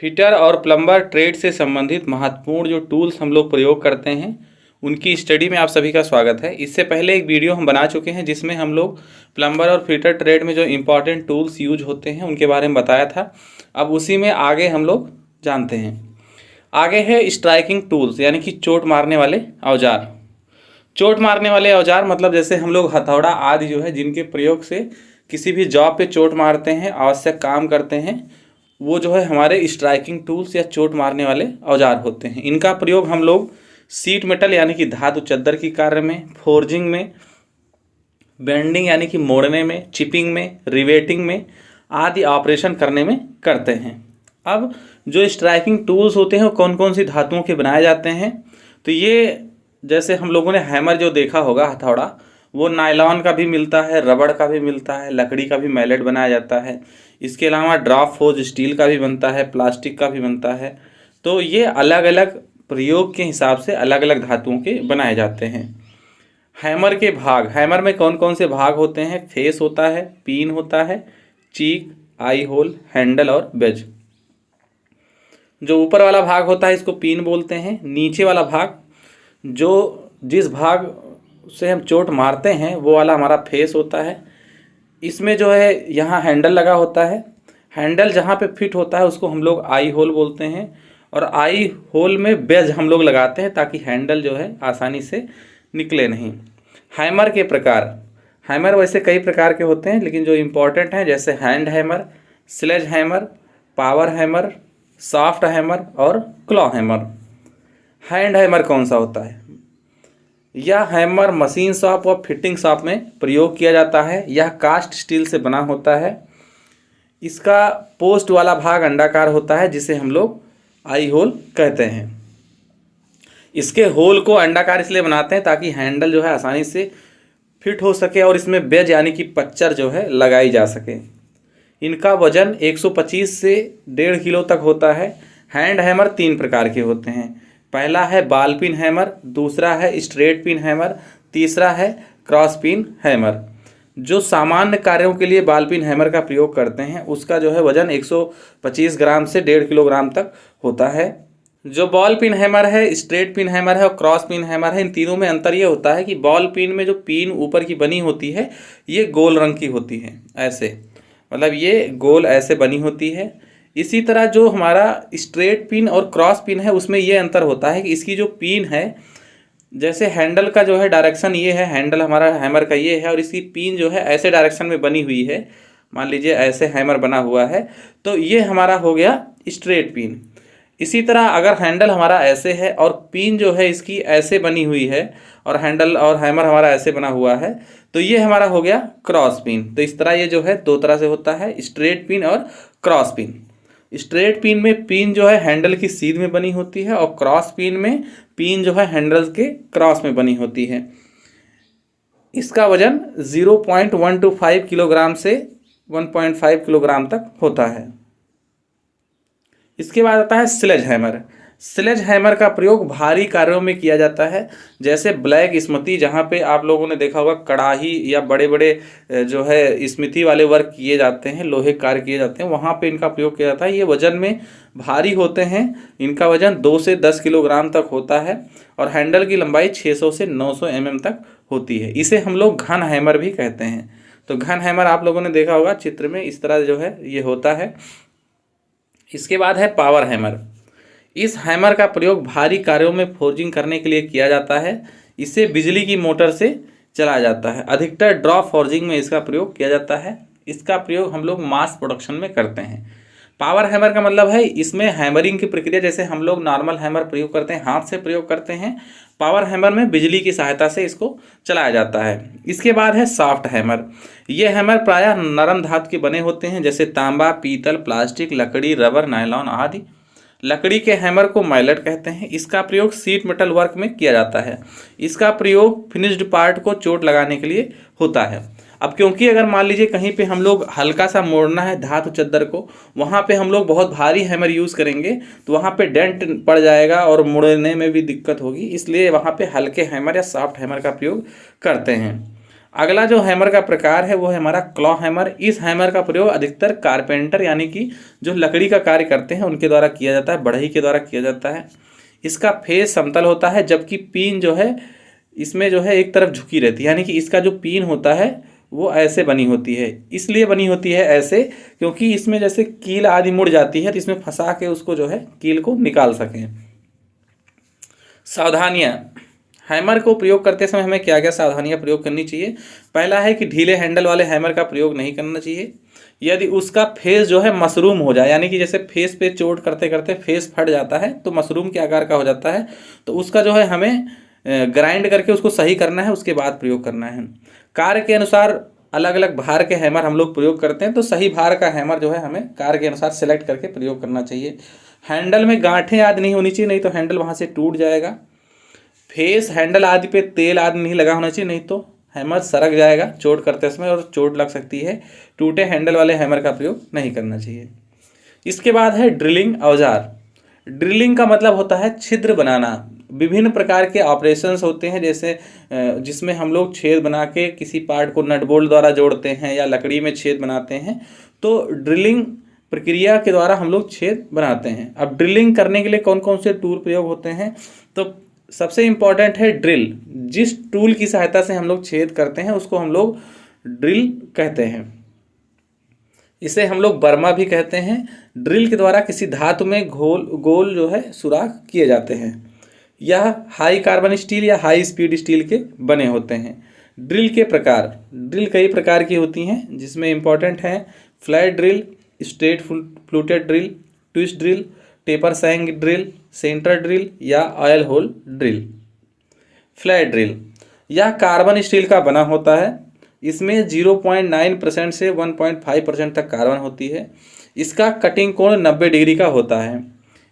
Fitter और plumber trade से संबंधित महत्वपूर्ण जो टूल्स हम लोग प्रयोग करते हैं उनकी स्टडी में आप सभी का स्वागत है। इससे पहले एक वीडियो हम बना चुके हैं जिसमें हम लोग प्लम्बर और फिटर ट्रेड में जो इम्पॉर्टेंट टूल्स यूज होते हैं उनके बारे में बताया था। अब उसी में आगे हम लोग जानते हैं। आगे है स्ट्राइकिंग टूल्स यानी कि चोट मारने वाले औजार। चोट मारने वाले औजार मतलब जैसे हम लोग हथौड़ा आदि जो है जिनके प्रयोग से किसी भी जॉब पे चोट मारते हैं, आवश्यक काम करते हैं, वो जो है हमारे स्ट्राइकिंग टूल्स या चोट मारने वाले औजार होते हैं। इनका प्रयोग हम लोग सीट मेटल यानी कि धातु चद्दर की कार्य में, फोर्जिंग में, बेंडिंग यानी कि मोड़ने में, चिपिंग में, रिवेटिंग में आदि ऑपरेशन करने में करते हैं। अब जो स्ट्राइकिंग टूल्स होते हैं वो कौन कौन सी धातुओं के बनाए जाते हैं, तो ये जैसे हम लोगों ने हैमर जो देखा होगा हथौड़ा, वो नायलॉन का भी मिलता है, रबड़ का भी मिलता है, लकड़ी का भी मैलेट बनाया जाता है। इसके अलावा ड्राफ्ट फोर्ज स्टील का भी बनता है, प्लास्टिक का भी बनता है। तो ये अलग अलग प्रयोग के हिसाब से अलग अलग धातुओं के बनाए जाते हैं। हैमर के भाग, हैमर में कौन कौन से भाग होते हैं? फेस होता है, पिन होता है, चीक, आई होल, हैंडल और बेज। जो ऊपर वाला भाग होता है इसको पिन बोलते हैं। नीचे वाला भाग जो जिस भाग से हम चोट मारते हैं वो वाला हमारा फेस होता है। इसमें जो है यहाँ हैंडल लगा होता है। हैंडल जहाँ पे फिट होता है उसको हम लोग आई होल बोलते हैं और आई होल में बेज हम लोग लगाते हैं ताकि हैंडल जो है आसानी से निकले नहीं। हैमर के प्रकार, हैमर वैसे कई प्रकार के होते हैं लेकिन जो इम्पोर्टेंट हैं जैसे hand hammer, sledge hammer, power hammer, soft hammer और क्लॉ हैमर। हैंड हैमर कौन सा होता है? यह हैमर मशीन शॉप और फिटिंग शॉप में प्रयोग किया जाता है। यह कास्ट स्टील से बना होता है। इसका पोस्ट वाला भाग अंडाकार होता है जिसे हम लोग आई होल कहते हैं। इसके होल को अंडाकार इसलिए बनाते हैं ताकि हैंडल जो है आसानी से फिट हो सके और इसमें बेज यानी कि पच्चर जो है लगाई जा सके। इनका वजन 125 से 1.5 किलो तक होता है। हैंड हैमर 3 प्रकार के होते हैं। पहला है बॉल पिन हैमर, दूसरा है स्ट्रेट पिन हैमर, तीसरा है क्रॉस पिन हैमर। जो सामान्य कार्यों के लिए बॉल पिन हैमर का प्रयोग करते हैं उसका जो है वजन 125 ग्राम से 1.5 किलोग्राम तक होता है। जो बॉल पिन हैमर है, स्ट्रेट पिन हैमर है और क्रॉस पिन हैमर है, इन तीनों में अंतर ये होता है कि बॉल पिन में जो पिन ऊपर की बनी होती है ये गोल रंग की होती है, ऐसे मतलब ये गोल ऐसे बनी होती है। इसी तरह जो हमारा स्ट्रेट पिन और क्रॉस पिन है उसमें ये अंतर होता है कि इसकी जो पिन है, जैसे हैंडल का जो है डायरेक्शन ये है, हैंडल हमारा हैमर का ये है और इसकी पिन जो है ऐसे डायरेक्शन में बनी हुई है। मान लीजिए ऐसे हैमर बना हुआ है तो ये हमारा हो गया स्ट्रेट पिन। इसी तरह अगर हैंडल हमारा ऐसे है और पिन जो है इसकी ऐसे बनी हुई है और हैंडल और हैमर हमारा ऐसे बना हुआ है तो ये हमारा हो गया क्रॉस पिन। तो इस तरह ये जो है 2 तरह से होता है, स्ट्रेट पिन और क्रॉस पिन। स्ट्रेट पिन में पिन जो है हैंडल की सीध में बनी होती है और क्रॉस पिन में पिन जो है हैंडल के क्रॉस में बनी होती है। इसका वजन 0.125 किलोग्राम से 1.5 किलोग्राम तक होता है। इसके बाद आता है स्लेज हैमर। स्लेज हैमर का प्रयोग भारी कार्यों में किया जाता है, जैसे ब्लैक स्मिथी, जहाँ पे आप लोगों ने देखा होगा कड़ाही या बड़े बड़े जो है स्मिथी वाले वर्क किए जाते हैं, लोहे कार्य किए जाते हैं, वहाँ पे इनका प्रयोग किया जाता है। ये वजन में भारी होते हैं। इनका वजन 2 से 10 किलोग्राम तक होता है और हैंडल की लंबाई 600 से 900 mm तक होती है। इसे हम लोग घन हैमर भी कहते हैं। तो घन हैमर आप लोगों ने देखा होगा चित्र में, इस तरह जो है ये होता है। इसके बाद है पावर हैमर। इस हैमर का प्रयोग भारी कार्यों में फोर्जिंग करने के लिए किया जाता है। इसे बिजली की मोटर से चलाया जाता है। अधिकतर ड्रॉप फोर्जिंग में इसका प्रयोग किया जाता है। इसका प्रयोग हम लोग मास प्रोडक्शन में करते हैं। पावर हैमर का मतलब है इसमें हैमरिंग की प्रक्रिया जैसे हम लोग नॉर्मल हैमर प्रयोग करते हैं, हाथ से प्रयोग करते हैं, पावर हैमर में बिजली की सहायता से इसको चलाया जाता है। इसके बाद है सॉफ्ट हैमर। ये हैमर प्रायः नरम धातु के बने होते हैं जैसे तांबा, पीतल, प्लास्टिक, लकड़ी, रबर, नायलॉन आदि। लकड़ी के हैमर को मैलेट कहते हैं। इसका प्रयोग सीट मेटल वर्क में किया जाता है। इसका प्रयोग फिनिश्ड पार्ट को चोट लगाने के लिए होता है। अब क्योंकि अगर मान लीजिए कहीं पे हम लोग हल्का सा मोड़ना है धातु चद्दर को, वहाँ पे हम लोग बहुत भारी हैमर यूज़ करेंगे तो वहाँ पे डेंट पड़ जाएगा और मोड़ने में भी दिक्कत होगी, इसलिए वहाँ पे हल्के हैमर या सॉफ्ट हैमर का प्रयोग करते हैं। अगला जो हैमर का प्रकार है वो है हमारा क्लॉ हैमर। इस हैमर का प्रयोग अधिकतर कारपेंटर यानी कि जो लकड़ी का कार्य करते हैं उनके द्वारा किया जाता है, बढ़ई के द्वारा किया जाता है। इसका फेस समतल होता है, जबकि पीन जो है इसमें जो है एक तरफ झुकी रहती है, यानी कि इसका जो पीन होता है वो ऐसे बनी होती है। इसलिए बनी होती है ऐसे क्योंकि इसमें जैसे कील आदि मुड़ जाती है तो इसमें फंसा के उसको जो है कील को निकाल सकें। सावधानियाँ, हैमर को प्रयोग करते समय हमें क्या क्या सावधानियां प्रयोग करनी चाहिए। पहला है कि ढीले हैंडल वाले हैमर का प्रयोग नहीं करना चाहिए। यदि उसका फेस जो है मशरूम हो जाए, यानी कि जैसे फेस पे चोट करते करते फेस फट जाता है तो मशरूम के आकार का हो जाता है, तो उसका जो है हमें ग्राइंड करके उसको सही करना है, उसके बाद प्रयोग करना है। कार्य के अनुसार अलग अलग भार के हैमर हम लोग प्रयोग करते हैं, तो सही भार का हैमर जो है हमें कार्य के अनुसार सेलेक्ट करके प्रयोग करना चाहिए। हैंडल में गांठें आदि नहीं होनी चाहिए, नहीं तो हैंडल वहाँ से टूट जाएगा। फेस हैंडल आदि पे तेल आदि नहीं लगा होना चाहिए, नहीं तो हैमर सरक जाएगा चोट करते समय और चोट लग सकती है। टूटे हैंडल वाले हैमर का प्रयोग नहीं करना चाहिए। इसके बाद है ड्रिलिंग औजार। ड्रिलिंग का मतलब होता है छिद्र बनाना। विभिन्न प्रकार के ऑपरेशंस होते हैं, जैसे जिसमें हम लोग छेद बना के किसी पार्ट को नट बोल्ट द्वारा जोड़ते हैं या लकड़ी में छेद बनाते हैं, तो ड्रिलिंग प्रक्रिया के द्वारा हम लोग छेद बनाते हैं। अब ड्रिलिंग करने के लिए कौन कौन से टूल प्रयोग होते हैं, तो सबसे इम्पॉर्टेंट है ड्रिल। जिस टूल की सहायता से हम लोग छेद करते हैं उसको हम लोग ड्रिल कहते हैं। इसे हम लोग बर्मा भी कहते हैं। ड्रिल के द्वारा किसी धातु में गोल जो है सुराख किए जाते हैं। यह हाई कार्बन स्टील या हाई स्पीड स्टील के बने होते हैं। ड्रिल के प्रकार, ड्रिल कई प्रकार की होती हैं, जिसमें इम्पॉर्टेंट हैं flat drill, straight fluted drill, twist drill, taper shank drill, centre drill या oil hole drill. Flat drill यह कार्बन स्टील का बना होता है। इसमें 0.9% से 1.5% तक कार्बन होती है। इसका कटिंग कोण 90 डिग्री का होता है।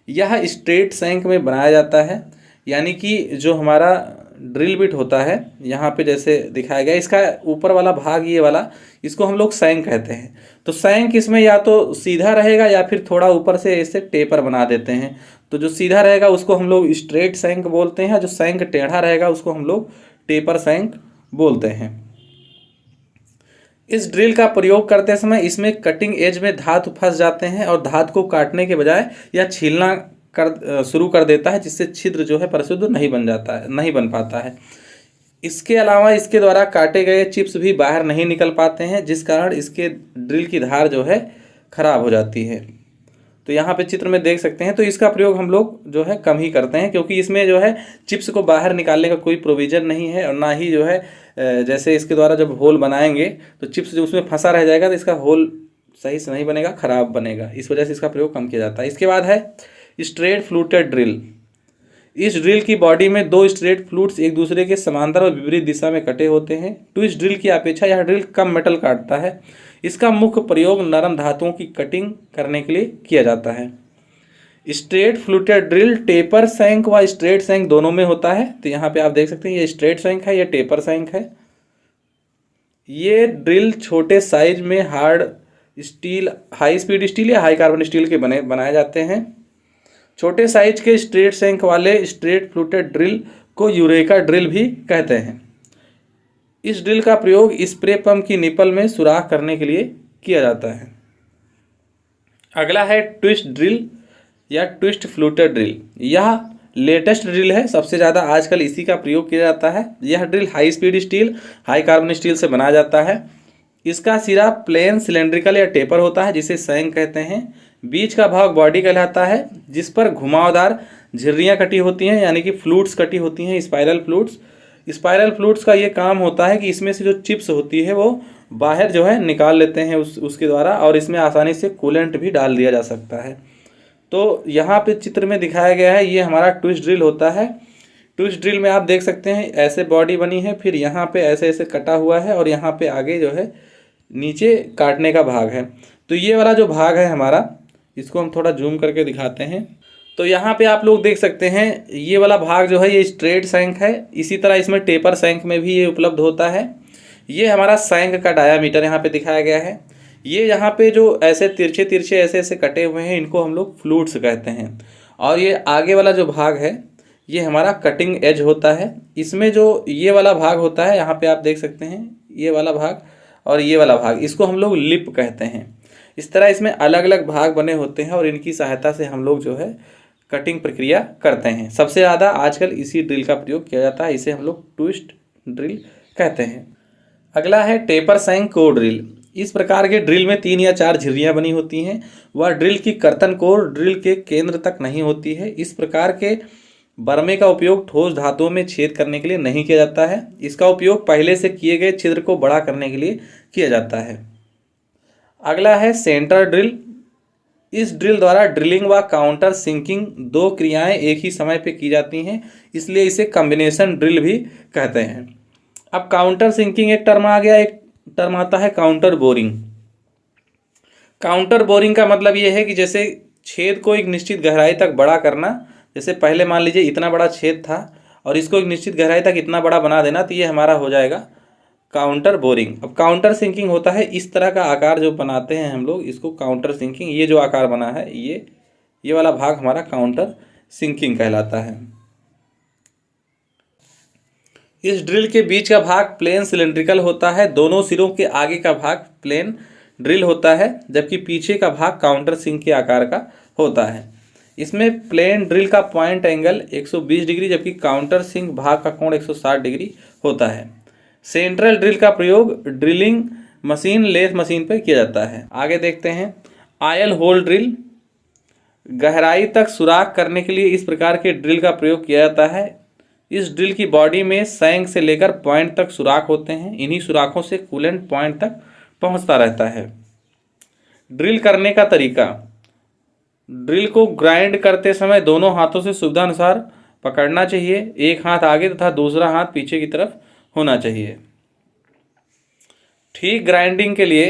यह स्ट्रेट सैंक में बनाया जाता है, यानी कि जो हमारा ड्रिल बिट होता है यहाँ पे जैसे दिखाया गया, इसका ऊपर वाला भाग ये वाला, इसको हम लोग सैंक कहते हैं। तो सैंक इसमें या तो सीधा रहेगा या फिर थोड़ा ऊपर से इसे टेपर बना देते हैं। तो जो सीधा रहेगा उसको हम लोग स्ट्रेट सैंक बोलते हैं, जो सैंक टेढ़ा रहेगा उसको हम लोग टेपर सैंक बोलते हैं। इस ड्रिल का प्रयोग करते समय इसमें कटिंग एज में धातु फंस जाते हैं और धातु को काटने के बजाय या छीलना शुरू कर देता है, जिससे छिद्र जो है परिशुद्ध नहीं बन पाता है। इसके अलावा इसके द्वारा काटे गए चिप्स भी बाहर नहीं निकल पाते हैं, जिस कारण इसके ड्रिल की धार जो है खराब हो जाती है। तो यहाँ पे चित्र में देख सकते हैं। तो इसका प्रयोग हम लोग जो है कम ही करते हैं, क्योंकि इसमें जो है चिप्स को बाहर निकालने का कोई प्रोविज़न नहीं है, और ना ही जो है जैसे इसके द्वारा जब होल बनाएंगे तो चिप्स जो उसमें फंसा रह जाएगा तो इसका होल सही से नहीं बनेगा, खराब बनेगा। इस वजह से इसका प्रयोग कम किया जाता है। इसके बाद है स्ट्रेट फ्लूटेड ड्रिल। इस ड्रिल की बॉडी में दो स्ट्रेट फ्लूट्स एक दूसरे के समांतर और विपरीत दिशा में कटे होते हैं। ट्विस्ट ड्रिल की अपेक्षा यह ड्रिल कम मेटल काटता है। इसका मुख्य प्रयोग नरम धातुओं की कटिंग करने के लिए किया जाता है। स्ट्रेट फ्लूटेड ड्रिल टेपर सैंक व स्ट्रेट सैंक दोनों में होता है। तो यहाँ पे आप देख सकते हैं ये स्ट्रेट सैंक है, ये टेपर सैंक है। ये ड्रिल छोटे साइज में hard steel, high speed steel या हाई कार्बन स्टील के बनाए जाते हैं। छोटे साइज के स्ट्रेट सैंक वाले स्ट्रेट फ्लूटेड ड्रिल को यूरेका ड्रिल भी कहते हैं। इस ड्रिल का प्रयोग स्प्रे पंप की निपल में सुराख करने के लिए किया जाता है। अगला है ट्विस्ट ड्रिल या ट्विस्ट फ्लूटेड ड्रिल। यह लेटेस्ट ड्रिल है, सबसे ज़्यादा आजकल इसी का प्रयोग किया जाता है। यह drill high speed steel, high carbon steel से बनाया जाता है। इसका सिरा प्लेन सिलेंड्रिकल या टेपर होता है, जिसे सैंक कहते हैं। बीच का भाग बॉडी कहलाता है, जिस पर घुमावदार झिर्रियाँ कटी होती हैं, यानी कि फ्लूट्स कटी होती हैं, स्पाइरल फ्लूट्स। स्पाइरल फ्लूट्स का ये काम होता है कि इसमें से जो चिप्स होती है वो बाहर जो है निकाल लेते हैं उसके द्वारा, और इसमें आसानी से कूलेंट भी डाल दिया जा सकता है। तो यहाँ पे चित्र में दिखाया गया है, ये हमारा ट्विस्ट ड्रिल होता है। ट्विस्ट ड्रिल में आप देख सकते हैं ऐसे बॉडी बनी है, फिर यहाँ पे ऐसे ऐसे कटा हुआ है, और यहाँ पे आगे जो है नीचे काटने का भाग है। तो ये वाला जो भाग है हमारा, इसको हम थोड़ा जूम करके दिखाते हैं। तो यहाँ पे आप लोग देख सकते हैं ये वाला भाग जो है ये स्ट्रेट सैंक है। इसी तरह इसमें टेपर सैंक में भी ये उपलब्ध होता है। ये हमारा सैंक का डायामीटर यहाँ पे दिखाया गया है। ये यहाँ पे जो ऐसे तिरछे तिरछे ऐसे ऐसे कटे हुए हैं, इनको हम लोग फ्लूट्स कहते हैं। और ये आगे वाला जो भाग है ये हमारा कटिंग एज होता है। इसमें जो ये वाला भाग होता है, यहाँ पे आप देख सकते हैं ये वाला भाग और ये वाला भाग, इसको हम लोग लिप कहते हैं। इस तरह इसमें अलग अलग भाग बने होते हैं और इनकी सहायता से हम लोग जो है कटिंग प्रक्रिया करते हैं। सबसे ज़्यादा आजकल इसी ड्रिल का प्रयोग किया जाता है, इसे हम लोग ट्विस्ट ड्रिल कहते हैं। अगला है टेपर सैंक कोर ड्रिल। इस प्रकार के ड्रिल में 3 या 4 झिर्रियाँ बनी होती हैं। वह ड्रिल की कर्तन कोर ड्रिल के केंद्र तक नहीं होती है। इस प्रकार के बरमे का उपयोग ठोस धातुओं में छेद करने के लिए नहीं किया जाता है। इसका उपयोग पहले से किए गए छिद्र को बड़ा करने के लिए किया जाता है। अगला है सेंटर ड्रिल। इस ड्रिल द्वारा ड्रिलिंग व काउंटर सिंकिंग 2 क्रियाएं एक ही समय पे की जाती हैं, इसलिए इसे कॉम्बिनेशन ड्रिल भी कहते हैं। अब काउंटर सिंकिंग एक टर्म आ गया, एक टर्म आता है काउंटर बोरिंग। काउंटर बोरिंग का मतलब ये है कि जैसे छेद को एक निश्चित गहराई तक बड़ा करना, जैसे पहले मान लीजिए इतना बड़ा छेद था और इसको एक निश्चित गहराई तक इतना बड़ा बना देना, तो ये हमारा हो जाएगा काउंटर बोरिंग। अब काउंटर सिंकिंग होता है इस तरह का आकार जो बनाते हैं हम लोग, इसको काउंटर सिंकिंग, ये जो आकार बना है ये वाला भाग हमारा काउंटर सिंकिंग कहलाता है। इस ड्रिल के बीच का भाग प्लेन सिलेंड्रिकल होता है। दोनों सिरों के आगे का भाग प्लेन ड्रिल होता है, जबकि पीछे का भाग काउंटर सिंक के आकार का होता है। इसमें प्लेन ड्रिल का पॉइंट एंगल 120 डिग्री, जबकि काउंटर सिंक भाग का कोण 160 डिग्री होता है। सेंट्रल ड्रिल का प्रयोग ड्रिलिंग मशीन, लेथ मशीन पर किया जाता है। आगे देखते हैं आयल होल ड्रिल। गहराई तक सुराख करने के लिए इस प्रकार के ड्रिल का प्रयोग किया जाता है। इस ड्रिल की बॉडी में सैंक से लेकर पॉइंट तक सुराख होते हैं। इन्हीं सुराखों से कूलेंट पॉइंट तक पहुंचता रहता है। ड्रिल करने का तरीका, ड्रिल को ग्राइंड करते समय दोनों हाथों से सुविधा अनुसार पकड़ना चाहिए। एक हाथ आगे तथा दूसरा हाथ पीछे की तरफ होना चाहिए। ठीक ग्राइंडिंग के लिए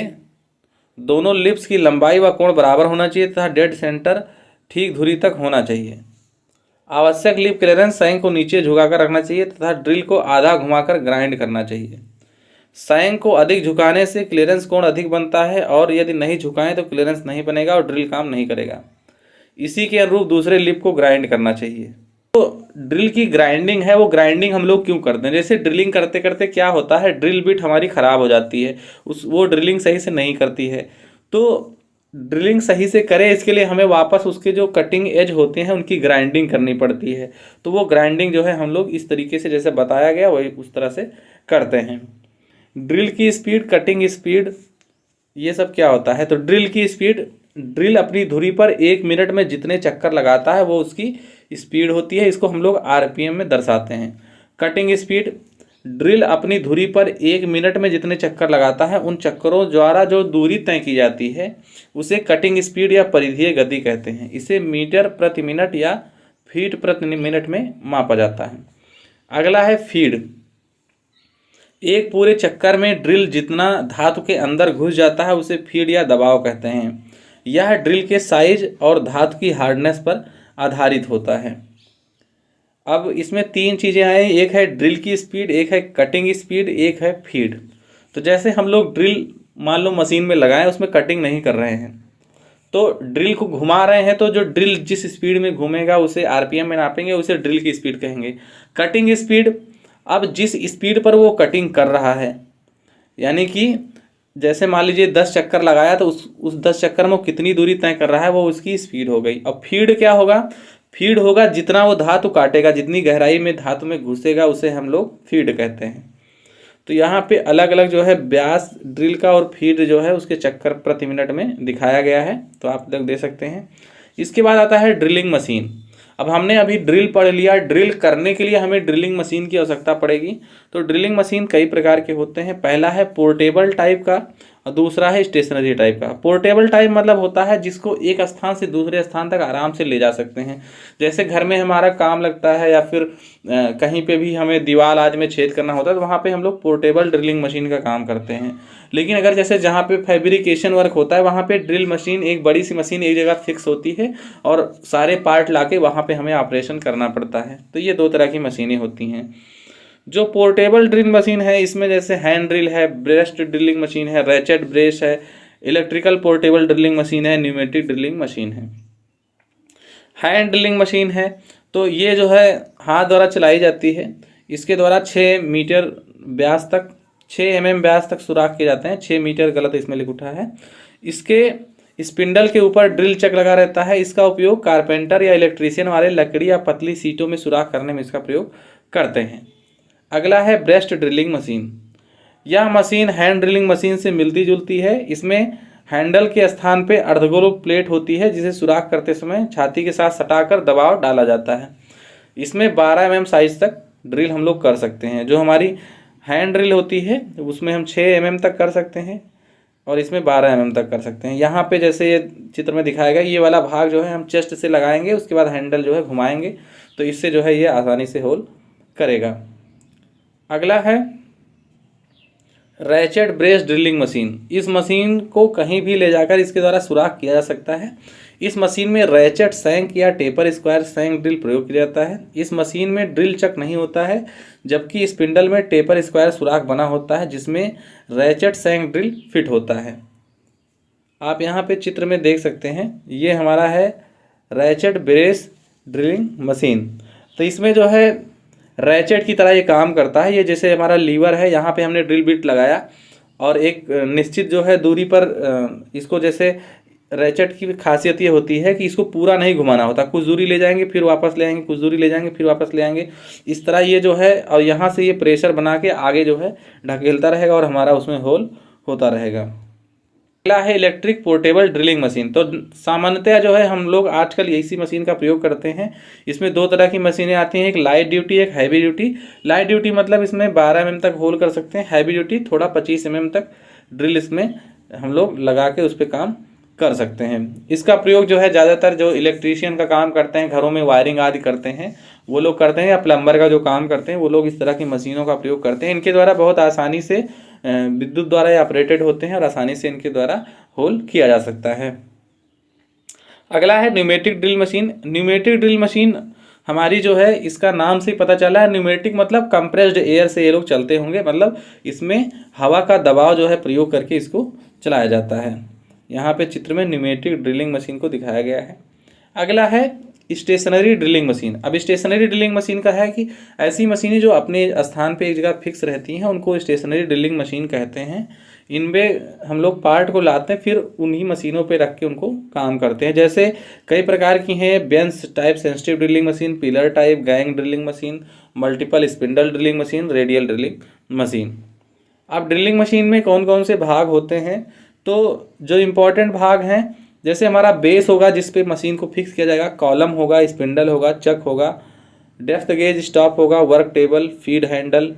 दोनों लिप्स की लंबाई व कोण बराबर होना चाहिए तथा डेड सेंटर ठीक धुरी तक होना चाहिए। आवश्यक लिप क्लियरेंस सैंक को नीचे झुकाकर रखना चाहिए तथा ड्रिल को आधा घुमाकर ग्राइंड करना चाहिए। सैंक को अधिक झुकाने से क्लियरेंस कोण अधिक बनता है और यदि नहीं झुकाएं तो क्लियरेंस नहीं बनेगा और ड्रिल काम नहीं करेगा। इसी के अनुरूप दूसरे लिप को ग्राइंड करना चाहिए। तो ड्रिल की ग्राइंडिंग है, वो ग्राइंडिंग हम लोग क्यों करते हैं? जैसे ड्रिलिंग करते करते क्या होता है, ड्रिल बिट हमारी ख़राब हो जाती है, वो ड्रिलिंग सही से नहीं करती है। तो ड्रिलिंग सही से करे इसके लिए हमें वापस उसके जो कटिंग एज होते हैं उनकी ग्राइंडिंग करनी पड़ती है। तो वो ग्राइंडिंग जो है हम लोग इस तरीके से जैसे बताया गया वही उस तरह से करते हैं। ड्रिल की स्पीड, कटिंग स्पीड, ये सब क्या होता है? तो ड्रिल की स्पीड, ड्रिल अपनी धुरी पर 1 मिनट में जितने चक्कर लगाता है वो उसकी स्पीड होती है। इसको हम लोग आरपीएम में दर्शाते हैं। कटिंग स्पीड, ड्रिल अपनी धुरी पर 1 मिनट में जितने चक्कर लगाता है उन चक्करों द्वारा जो दूरी तय की जाती है उसे कटिंग स्पीड या परिधीय गति कहते हैं। इसे मीटर प्रति मिनट या फीट प्रति मिनट में मापा जाता है। अगला है फीड। एक पूरे चक्कर में ड्रिल जितना धातु के अंदर घुस जाता है उसे फीड या दबाव कहते हैं। यह ड्रिल के साइज और धातु की हार्डनेस पर आधारित होता है। अब इसमें 3 चीज़ें आए, एक है ड्रिल की स्पीड, एक है कटिंग स्पीड, एक है फीड। तो जैसे हम लोग ड्रिल मान लो मशीन में लगाएं, उसमें कटिंग नहीं कर रहे हैं तो ड्रिल को घुमा रहे हैं, तो जो ड्रिल जिस स्पीड में घूमेगा उसे आरपीएम में नापेंगे, उसे ड्रिल की स्पीड कहेंगे। कटिंग स्पीड, अब जिस स्पीड पर वो कटिंग कर रहा है, यानी कि जैसे मान लीजिए 10 चक्कर लगाया तो उस 10 चक्कर में वो कितनी दूरी तय कर रहा है वो उसकी स्पीड हो गई। अब फीड क्या होगा? फीड होगा जितना वो धातु काटेगा, जितनी गहराई में धातु में घुसेगा उसे हम लोग फीड कहते हैं। तो यहाँ पे अलग अलग जो है व्यास ड्रिल का और फीड जो है उसके चक्कर प्रति मिनट में दिखाया गया है, तो आप लोग दे सकते हैं। इसके बाद आता है ड्रिलिंग मशीन। अब हमने अभी ड्रिल पढ़ लिया, ड्रिल करने के लिए हमें ड्रिलिंग मशीन की आवश्यकता पड़ेगी। तो ड्रिलिंग मशीन कई प्रकार के होते हैं। पहला है पोर्टेबल टाइप का और दूसरा है स्टेशनरी टाइप का। पोर्टेबल टाइप मतलब होता है जिसको एक स्थान से दूसरे स्थान तक आराम से ले जा सकते हैं। जैसे घर में हमारा काम लगता है या फिर कहीं पे भी हमें दीवार आज में छेद करना होता है तो वहाँ पे हम लोग पोर्टेबल ड्रिलिंग मशीन का काम करते हैं। लेकिन अगर जैसे जहाँ पे फैब्रिकेशन वर्क होता है वहाँ पे ड्रिल मशीन, एक बड़ी सी मशीन एक जगह फिक्स होती है और सारे पार्ट लाके वहाँ पे हमें ऑपरेशन करना पड़ता है। तो ये 2 तरह की मशीनें होती हैं। जो पोर्टेबल ड्रिल मशीन है इसमें जैसे हैंड ड्रिल है, ब्रेस्ट ड्रिलिंग मशीन है, रैचेट ब्रेस है, इलेक्ट्रिकल पोर्टेबल ड्रिलिंग मशीन है, न्यूमेटिक ड्रिलिंग मशीन है। हैंड ड्रिलिंग मशीन है तो ये जो है हाथ द्वारा चलाई जाती है। इसके द्वारा 6 मीटर व्यास तक 6 mm व्यास तक सुराख किए जाते हैं। 6 मीटर गलत इसमें लिख उठा है। इसके स्पिंडल के ऊपर ड्रिल चक लगा रहता है। इसका उपयोग कारपेंटर या इलेक्ट्रीशियन वाले लकड़ी या पतली सीटों में सुराख करने में इसका प्रयोग करते हैं। अगला है ब्रेस्ट ड्रिलिंग मशीन। यह मशीन हैंड ड्रिलिंग मशीन से मिलती जुलती है। इसमें हैंडल के स्थान पे अर्धगोल प्लेट होती है जिसे सुराख करते समय छाती के साथ सटाकर दबाव डाला जाता है। इसमें 12 mm साइज तक ड्रिल हम लोग कर सकते हैं। जो हमारी हैंड ड्रिल होती है उसमें हम 6 mm तक कर सकते हैं और इसमें 12 mm तक कर सकते हैं। यहाँ पे जैसे ये चित्र में दिखाया गया, ये वाला भाग जो है हम चेस्ट से लगाएंगे, उसके बाद हैंडल जो है घुमाएंगे, तो इससे जो है ये आसानी से होल करेगा। अगला है रैचेट ब्रेस ड्रिलिंग मशीन। इस मशीन को कहीं भी ले जाकर इसके द्वारा सुराख किया जा सकता है। इस मशीन में रैचेट सैंक या टेपर स्क्वायर सैंक ड्रिल प्रयोग किया जाता है। इस मशीन में ड्रिल चक नहीं होता है, जबकि स्पिंडल में टेपर स्क्वायर सुराख बना होता है जिसमें रैचेट सैंक ड्रिल फिट होता है। आप यहाँ पे चित्र में देख सकते हैं, ये हमारा है रैचेट ब्रेस ड्रिलिंग मशीन। तो इसमें जो है रैचेट की तरह ये काम करता है। ये जैसे हमारा लीवर है, यहाँ पे हमने ड्रिल बिट लगाया और एक निश्चित जो है दूरी पर इसको, जैसे रैचेट की खासियत ये होती है कि इसको पूरा नहीं घुमाना होता, कुछ दूरी ले जाएंगे फिर वापस ले आएंगे, कुछ दूरी ले जाएंगे फिर वापस ले आएंगे, इस तरह ये जो है, और यहाँ से ये प्रेशर बना के आगे जो है ढकेलता रहेगा और हमारा उसमें होल होता रहेगा। अगला है इलेक्ट्रिक पोर्टेबल ड्रिलिंग मशीन। तो सामान्यतः जो है हम लोग आजकल इसी मशीन का प्रयोग करते हैं। इसमें 2 तरह की मशीनें आती हैं, एक लाइट ड्यूटी, एक हैवी ड्यूटी। लाइट ड्यूटी मतलब इसमें 12 mm तक होल कर सकते हैं। हैवी ड्यूटी थोड़ा 25 mm तक ड्रिल इसमें हम लोग लगा के उस पर काम कर सकते हैं। इसका प्रयोग जो है ज़्यादातर जो इलेक्ट्रीशियन का काम करते हैं, घरों में वायरिंग आदि करते हैं, वो लोग करते हैं, या प्लम्बर का जो काम करते हैं वो लोग इस तरह की मशीनों का प्रयोग करते हैं। इनके द्वारा बहुत आसानी से विद्युत द्वारा ये ऑपरेटेड होते हैं और आसानी से इनके द्वारा होल किया जा सकता है। अगला है pneumatic drill machine. Pneumatic drill machine हमारी जो है, इसका नाम से पता चला है, न्यूमेटिक मतलब कंप्रेस्ड एयर से ये लोग चलते होंगे, मतलब इसमें हवा का दबाव जो है प्रयोग करके इसको चलाया जाता है। यहाँ पे चित्र में न्यूमेटिक ड्रिलिंग मशीन को दिखाया गया है। अगला है स्टेशनरी ड्रिलिंग मशीन। अब स्टेशनरी ड्रिलिंग मशीन का है कि ऐसी मशीनें जो अपने स्थान पे एक जगह फिक्स रहती हैं उनको स्टेशनरी ड्रिलिंग मशीन कहते हैं। इनमें हम लोग पार्ट को लाते हैं, फिर उन्हीं मशीनों पे रख के उनको काम करते हैं। जैसे कई प्रकार की हैं, bench type sensitive drilling machine, pillar type, gang drilling machine, multiple spindle drilling machine, radial drilling machine. अब ड्रिलिंग मशीन में कौन कौन से भाग होते हैं, तो जो इम्पोर्टेंट भाग हैं, जैसे हमारा बेस होगा जिस पे मशीन को फिक्स किया जाएगा, कॉलम होगा, स्पिंडल होगा, चक होगा, डेप्थ गेज स्टॉप होगा, work table, feed handle,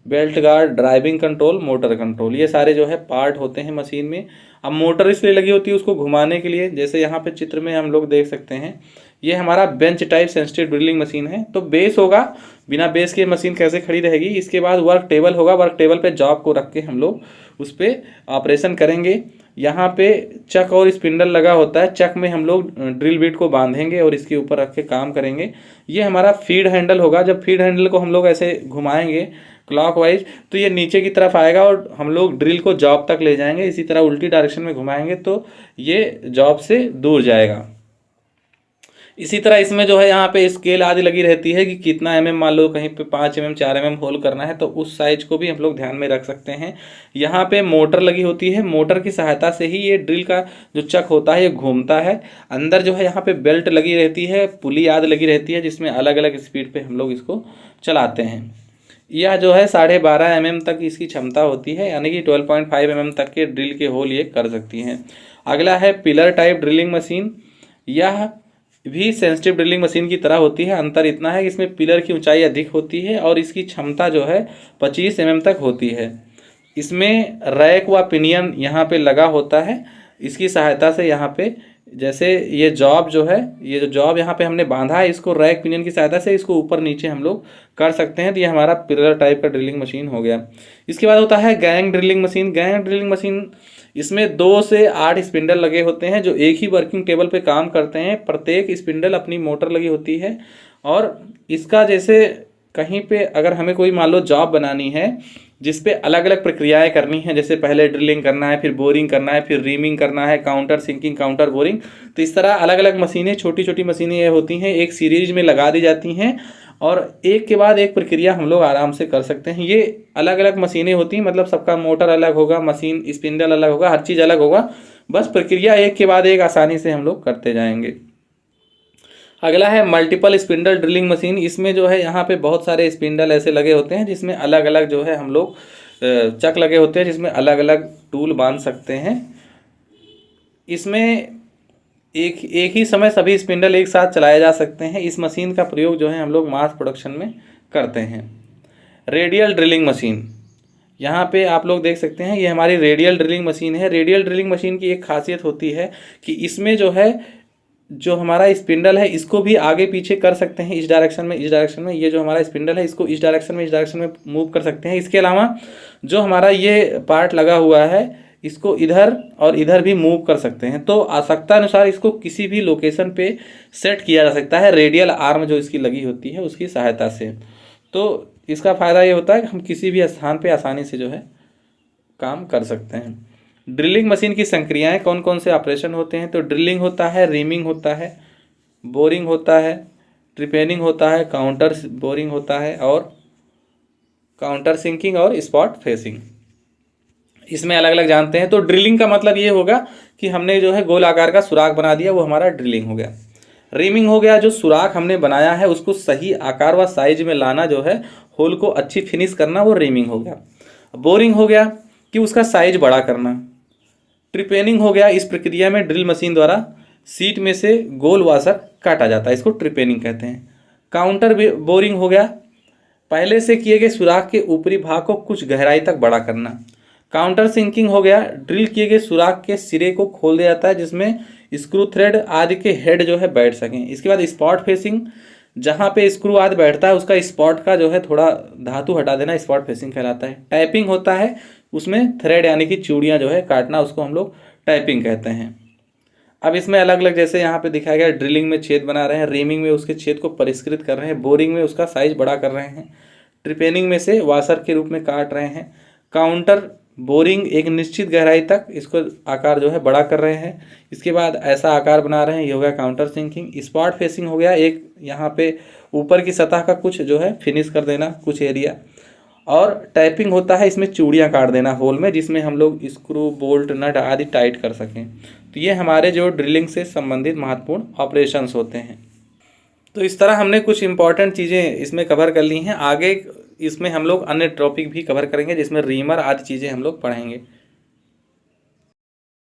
belt guard, driving control, motor control, ये सारे जो है पार्ट होते हैं मशीन में। अब मोटर इसलिए लगी होती है उसको घुमाने के लिए। जैसे यहाँ पे चित्र में हम लोग देख सकते हैं, ये हमारा bench type sensitive drilling machine है। तो बेस होगा, बिना बेस के मशीन कैसे खड़ी रहेगी। इसके बाद वर्क टेबल होगा, वर्क टेबल पे जॉब को रख के हम लोग उस पर ऑपरेशन करेंगे। यहाँ पे चक और स्पिंडल लगा होता है, चक में हम लोग ड्रिल बिट को बांधेंगे और इसके ऊपर रख के काम करेंगे। ये हमारा फीड हैंडल होगा। जब फीड हैंडल को हम लोग ऐसे घुमाएंगे क्लॉकवाइज तो ये नीचे की तरफ आएगा और हम लोग ड्रिल को जॉब तक ले जाएंगे। इसी तरह उल्टी डायरेक्शन में घुमाएंगे तो ये जॉब से दूर जाएगा। इसी तरह इसमें जो है यहाँ पे स्केल आदि लगी रहती है कि कितना mm, मान लो कहीं पे 5 mm 4 mm होल करना है तो उस साइज को भी हम लोग ध्यान में रख सकते हैं। यहाँ पे मोटर लगी होती है, मोटर की सहायता से ही ये ड्रिल का जो चक होता है ये घूमता है। अंदर जो है यहाँ पे बेल्ट लगी रहती है, पुली आदि लगी रहती है जिसमें अलग अलग स्पीड पे हम लोग इसको चलाते हैं। यह जो है 12.5 mm तक इसकी क्षमता होती है, यानी कि 12.5 mm तक के ड्रिल के होल ये कर सकती हैं। अगला है पिलर टाइप ड्रिलिंग मशीन। यह भी सेंसिटिव ड्रिलिंग मशीन की तरह होती है। अंतर इतना है कि इसमें पिलर की ऊंचाई अधिक होती है और इसकी क्षमता जो है 25 mm तक होती है। इसमें रैक व पिनियन यहाँ पे लगा होता है। इसकी सहायता से यहाँ पे जैसे ये जॉब जो है, ये जो जॉब यहाँ पे हमने बांधा है इसको रैक पिनियन की सहायता से इसको ऊपर नीचे हम लोग कर सकते हैं। तो ये हमारा पिलर टाइप का ड्रिलिंग मशीन हो गया। इसके बाद होता है gang drilling machine. Gang drilling machine, इसमें 2 से 8 स्पिंडल लगे होते हैं जो एक ही वर्किंग टेबल पे काम करते हैं। प्रत्येक स्पिंडल अपनी मोटर लगी होती है और इसका जैसे कहीं पे अगर हमें कोई मान लो जॉब बनानी है जिस पे अलग अलग प्रक्रियाएं करनी है, जैसे पहले ड्रिलिंग करना है, फिर बोरिंग करना है, फिर रीमिंग करना है, काउंटर सिंकिंग, काउंटर बोरिंग, तो इस तरह अलग अलग मशीनें, छोटी छोटी मशीनें ये होती हैं, एक सीरीज में लगा दी जाती हैं और एक के बाद एक प्रक्रिया हम लोग आराम से कर सकते हैं। ये अलग अलग मशीनें होती हैं, मतलब सबका मोटर अलग होगा, मशीन स्पिंडल अलग होगा, हर चीज़ अलग होगा, बस प्रक्रिया एक के बाद एक आसानी से हम लोग करते जाएंगे। अगला है मल्टीपल स्पिंडल ड्रिलिंग मशीन। इसमें जो है यहाँ पे बहुत सारे स्पिंडल ऐसे लगे होते हैं जिसमें अलग अलग जो है हम लोग चक लगे होते हैं जिसमें अलग अलग टूल बांध सकते हैं। इसमें एक ही समय सभी स्पिंडल एक साथ चलाए जा सकते हैं। इस मशीन का प्रयोग जो है हम लोग मास प्रोडक्शन में करते हैं। रेडियल ड्रिलिंग मशीन, यहाँ पे आप लोग देख सकते हैं, ये हमारी रेडियल ड्रिलिंग मशीन है। रेडियल ड्रिलिंग मशीन की एक खासियत होती है कि इसमें जो है जो हमारा स्पिंडल है इसको भी आगे पीछे कर सकते हैं, इस डायरेक्शन में, इस डायरेक्शन में। ये जो हमारा स्पिंडल है इसको इस डायरेक्शन में, इस डायरेक्शन में मूव कर सकते हैं। इसके अलावा जो हमारा ये पार्ट लगा हुआ है इसको इधर और इधर भी मूव कर सकते हैं। तो आवश्यकता अनुसार इसको किसी भी लोकेशन पे सेट किया जा सकता है रेडियल आर्म जो इसकी लगी होती है उसकी सहायता से। तो इसका फ़ायदा ये होता है कि हम किसी भी स्थान पे आसानी से जो है काम कर सकते हैं। ड्रिलिंग मशीन की संक्रियाएं कौन कौन से ऑपरेशन होते हैं? तो ड्रिलिंग होता है, रीमिंग होता है, बोरिंग होता है, ट्रिपेनिंग होता है, काउंटर बोरिंग होता है और काउंटर सिंकिंग और स्पॉट फेसिंग। इसमें अलग अलग जानते हैं। तो ड्रिलिंग का मतलब ये होगा कि हमने जो है गोल आकार का सुराख बना दिया, वो हमारा ड्रिलिंग हो गया। रीमिंग हो गया, जो सुराख हमने बनाया है उसको सही आकार व साइज में लाना, जो है होल को अच्छी फिनिश करना, वो रीमिंग हो गया। बोरिंग हो गया कि उसका साइज बड़ा करना। ट्रिपेनिंग हो गया, इस प्रक्रिया में ड्रिल मशीन द्वारा सीट में से गोल वाशर काटा जाता है, इसको ट्रिपेनिंग कहते हैं। काउंटर बोरिंग हो गया, पहले से किए गए सुराख के ऊपरी भाग को कुछ गहराई तक बड़ा करना। काउंटर सिंकिंग हो गया, ड्रिल किए गए सुराख के सिरे को खोल दिया जाता है जिसमें स्क्रू थ्रेड आदि के हेड जो है बैठ सकें। इसके बाद स्पॉट फेसिंग, जहाँ पे स्क्रू आदि बैठता है उसका स्पॉट का जो है थोड़ा धातु हटा देना, स्पॉट फेसिंग कहलाता है। टाइपिंग होता है, उसमें थ्रेड यानी कि चूड़ियाँ जो है काटना, उसको हम लोग टाइपिंग कहते हैं। अब इसमें अलग अलग, जैसे यहाँ पे दिखाया गया, ड्रिलिंग में छेद बना रहे हैं, रीमिंग में उसके छेद को परिष्कृत कर रहे हैं, बोरिंग में उसका साइज बड़ा कर रहे हैं, ट्रिपेनिंग में से वाशर के रूप में काट रहे हैं, काउंटर बोरिंग एक निश्चित गहराई तक इसको आकार जो है बड़ा कर रहे हैं, इसके बाद ऐसा आकार बना रहे हैं, ये हो गया काउंटर सिंकिंग। स्पॉट फेसिंग हो गया, एक यहाँ पे ऊपर की सतह का कुछ जो है फिनिश कर देना, कुछ एरिया। और टाइपिंग होता है, इसमें चूड़ियाँ काट देना होल में, जिसमें हम लोग स्क्रू बोल्ट नट आदि टाइट कर सकें। तो ये हमारे जो ड्रिलिंग से संबंधित महत्वपूर्ण ऑपरेशंस होते हैं। तो इस तरह हमने कुछ इंपॉर्टेंट चीज़ें इसमें कवर कर ली हैं। आगे इसमें हम लोग अन्य टॉपिक भी कवर करेंगे जिसमें रीमर आदि चीज़ें हम लोग पढ़ेंगे।